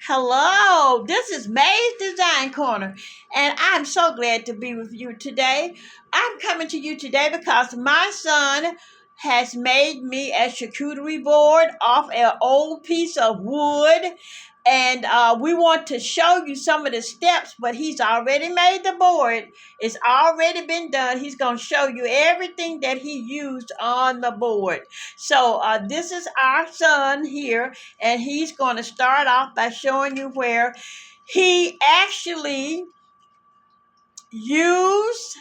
Hello, this is May's Design Corner, and I'm so glad to be with you today. I'm coming to you today because my son has made me a charcuterie board off an old piece of wood, and we want to show you some of the steps, but he's already made the board. It's already been done. He's going to show you everything that he used on the board. So this is our son here, and he's going to start off by showing you where he actually used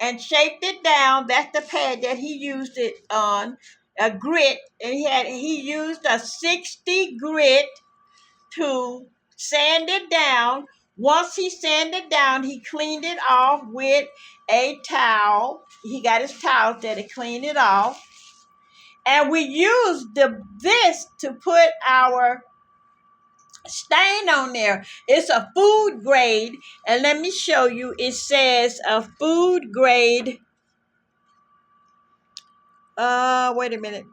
and shaped it down. That's the pad that he used it on, a grit, and he used a 60 grit to sand it down. Once he sanded it down, he cleaned it off with a towel. He got his towels there to clean it off. And we used this to put our stain on there. It's a food grade, and let me show you. It says a food grade. Wait a minute.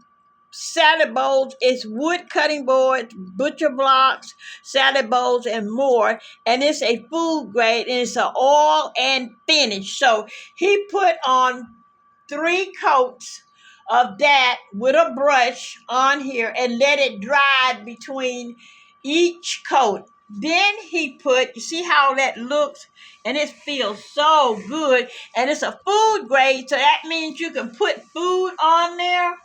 Salad bowls. It's wood cutting boards, butcher blocks, salad bowls, and more. And it's a food grade, and it's an oil and finish. So he put on 3 coats of that with a brush on here and let it dry between each coat. Then he put, you see how that looks, and it feels so good, and it's a food grade, so that means you can put food on there,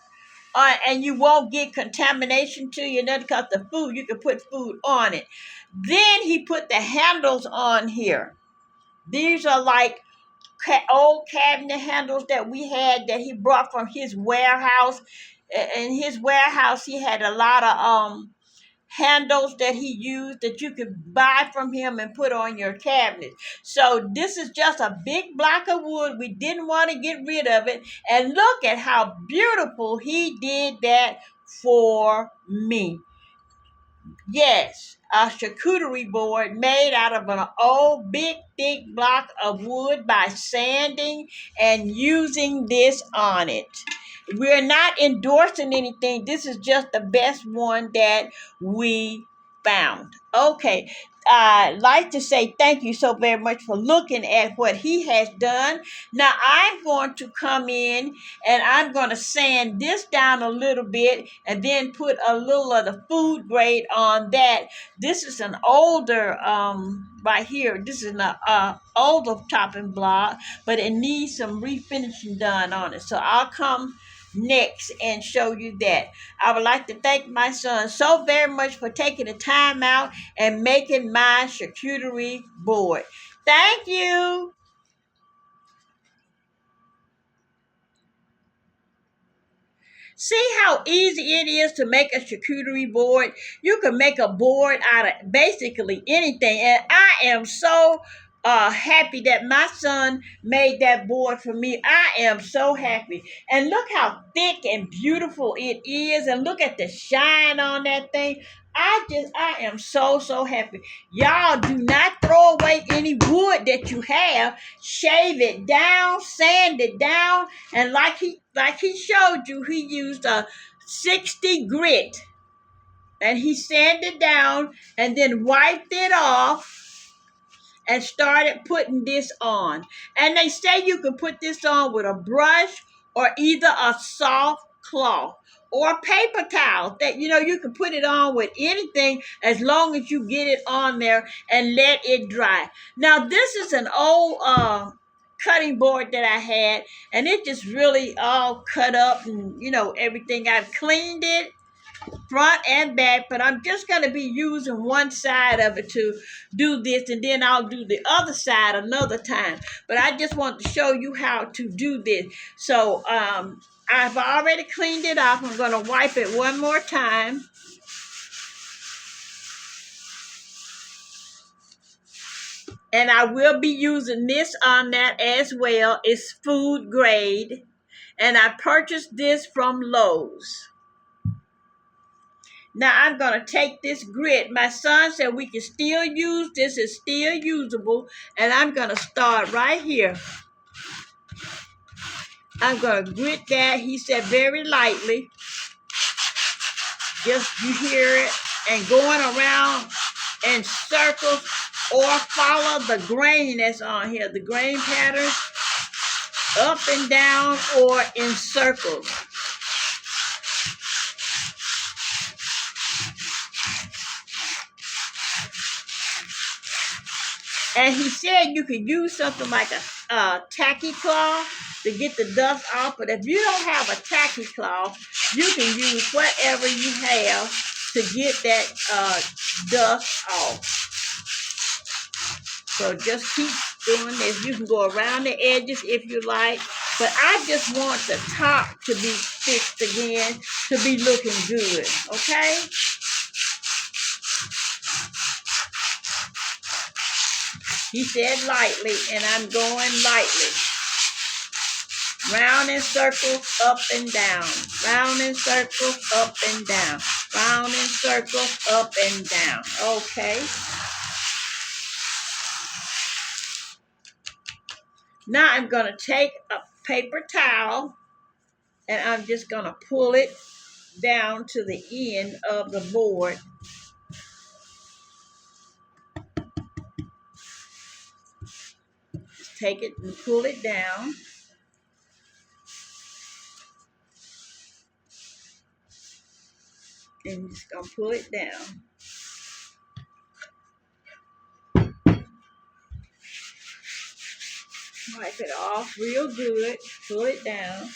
and you won't get contamination to you, because the food, you can put food on it. Then he put the handles on here. These are like old cabinet handles that we had that he brought from his warehouse. In his warehouse, he had a lot of handles that he used that you could buy from him and put on your cabinet. So this is just a big block of wood. We didn't want to get rid of it. And look at how beautiful he did that for me. Yes, a charcuterie board made out of an old big thick block of wood by sanding and using this on it. We're not endorsing anything. This is just the best one that we found. Okay. I'd like to say thank you so very much for looking at what he has done. Now I'm going to come in and I'm going to sand this down a little bit and then put a little of the food grade on that. This is an older, right here, this is an older chopping block, but it needs some refinishing done on it. So I'll come next and show you that. I would like to thank my son so very much for taking the time out and making my charcuterie board. Thank you. See how easy it is to make a charcuterie board? You can make a board out of basically anything. And I am so happy that my son made that board for me. I am so happy. And look how thick and beautiful it is. And look at the shine on that thing. I am so happy. Y'all do not throw away any wood that you have. Shave it down, sand it down, and like he showed you, he used a 60 grit, and he sanded down and then wiped it off and started putting this on. And they say you can put this on with a brush or either a soft cloth or paper towel that you can put it on with anything as long as you get it on there and let it dry. Now this is an old cutting board that I had, and it just really all cut up and everything. I've cleaned it front and back, but I'm just going to be using one side of it to do this, and then I'll do the other side another time. But I just want to show you how to do this. So I've already cleaned it off. I'm going to wipe it one more time. And I will be using this on that as well. It's food grade. And I purchased this from Lowe's. Now I'm going to take this grit. My son said we can still use this. It's still usable. And I'm going to start right here. I'm going to grit that. He said very lightly. Just you hear it. and going around in circles, or follow the grain that's on here, the grain patterns, up and down or in circles. And he said you could use something like a tacky cloth to get the dust off. But if you don't have a tacky cloth, you can use whatever you have to get that dust off. So just keep doing this. You can go around the edges if you like. But I just want the top to be fixed again, to be looking good. Okay? He said lightly, and I'm going lightly. Round in circles, up and down. Round in circles, up and down. Round in circles, up and down. Okay. Now I'm going to take a paper towel, and I'm just going to pull it down to the end of the board. Just take it and pull it down. And just going to pull it down. Wipe it off real good. Pull it down.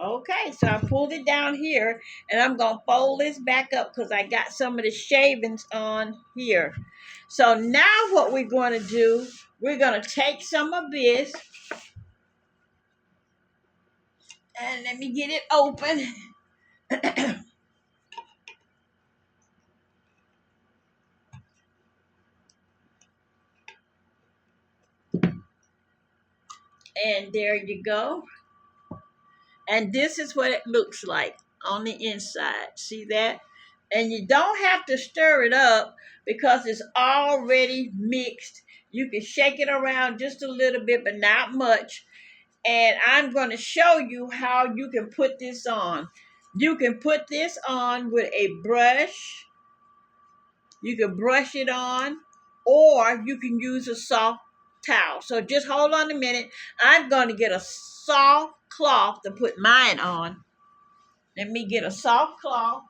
Okay, so I pulled it down here, and I'm going to fold this back up because I got some of the shavings on here. So now what we're going to do, we're going to take some of this, and let me get it open. And there you go. And this is what it looks like on the inside. See that? And you don't have to stir it up because it's already mixed. You can shake it around just a little bit, but not much. And I'm going to show you how you can put this on. You can put this on with a brush. You can brush it on, or you can use a soft towel. So just hold on a minute. I'm going to get a soft cloth to put mine on. Let me get a soft cloth.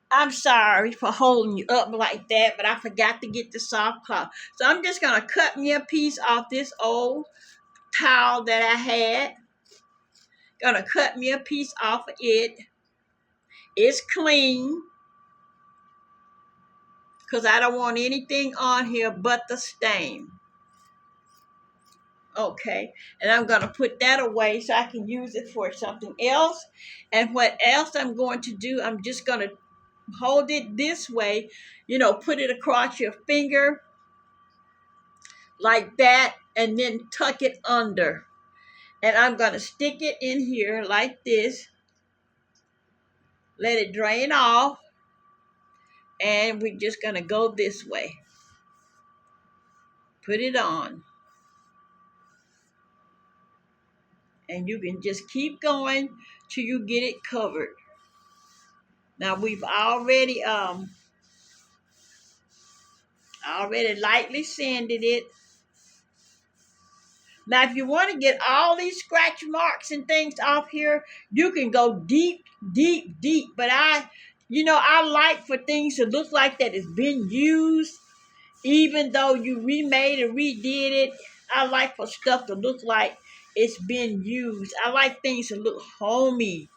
I'm sorry for holding you up like that, but I forgot to get the soft cloth. So I'm just going to cut me a piece off this old towel that I had. Gonna cut me a piece off of it. It's clean because I don't want anything on here but the stain. Okay, and I'm gonna put that away so I can use it for something else. And what else I'm going to do, I'm just gonna hold it this way, put it across your finger like that, and then tuck it under. And I'm gonna stick it in here like this. Let it drain off. And we're just going to go this way. Put it on. And you can just keep going till you get it covered. Now we've already lightly sanded it. Now if you want to get all these scratch marks and things off here, you can go deep, deep, deep. But I like for things to look like that it's been used. Even though you remade and redid it, I like for stuff to look like it's been used. I like things to look homey.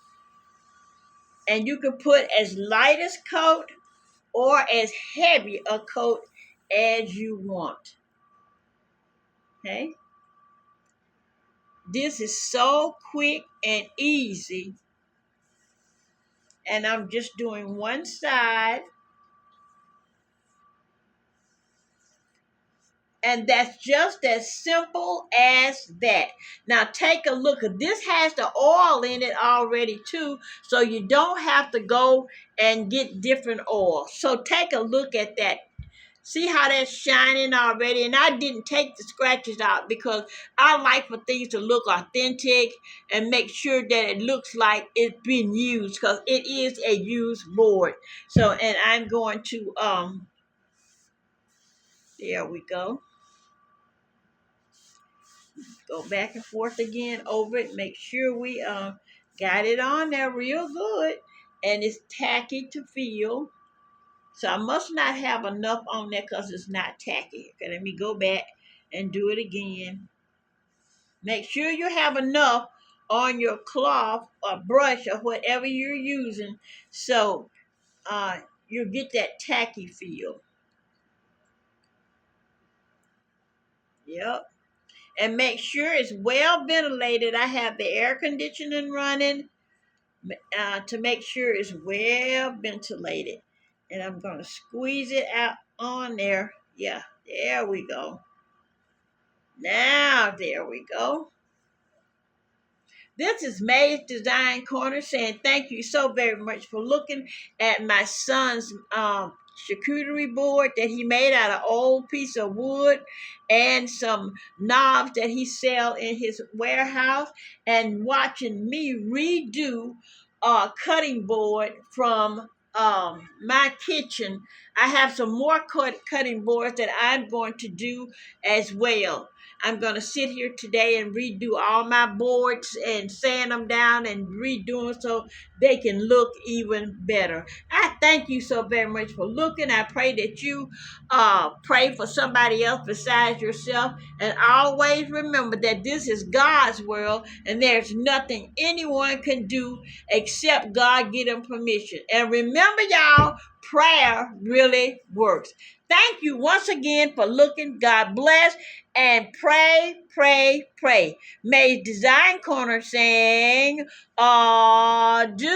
And you can put as light a coat or as heavy a coat as you want. Okay? This is so quick and easy. And I'm just doing one side. And that's just as simple as that. Now take a look. This has the oil in it already too, so you don't have to go and get different oil. So take a look at that. See how that's shining already? And I didn't take the scratches out because I like for things to look authentic and make sure that it looks like it's been used, because it is a used board. So, and I'm going to, there we go. Go back and forth again over it. Make sure we got it on there real good. And it's tacky to feel. So I must not have enough on there because it's not tacky. Okay, let me go back and do it again. Make sure you have enough on your cloth or brush or whatever you're using, so you get that tacky feel. Yep. And make sure it's well ventilated. I have the air conditioning running to make sure it's well ventilated. And I'm going to squeeze it out on there. Yeah, there we go. Now, there we go. This is May's Design Corner saying thank you so very much for looking at my son's charcuterie board that he made out of old piece of wood and some knobs that he sell in his warehouse, and watching me redo a cutting board from my kitchen. I have some more cutting boards that I'm going to do as well. I'm going to sit here today and redo all my boards and sand them down and redo them so they can look even better. I thank you so very much for looking. I pray that you pray for somebody else besides yourself. And always remember that this is God's world and there's nothing anyone can do except God give them permission. And remember, y'all, prayer really works. Thank you once again for looking. God bless. And pray, pray, pray. May Design Corner sing, adieu.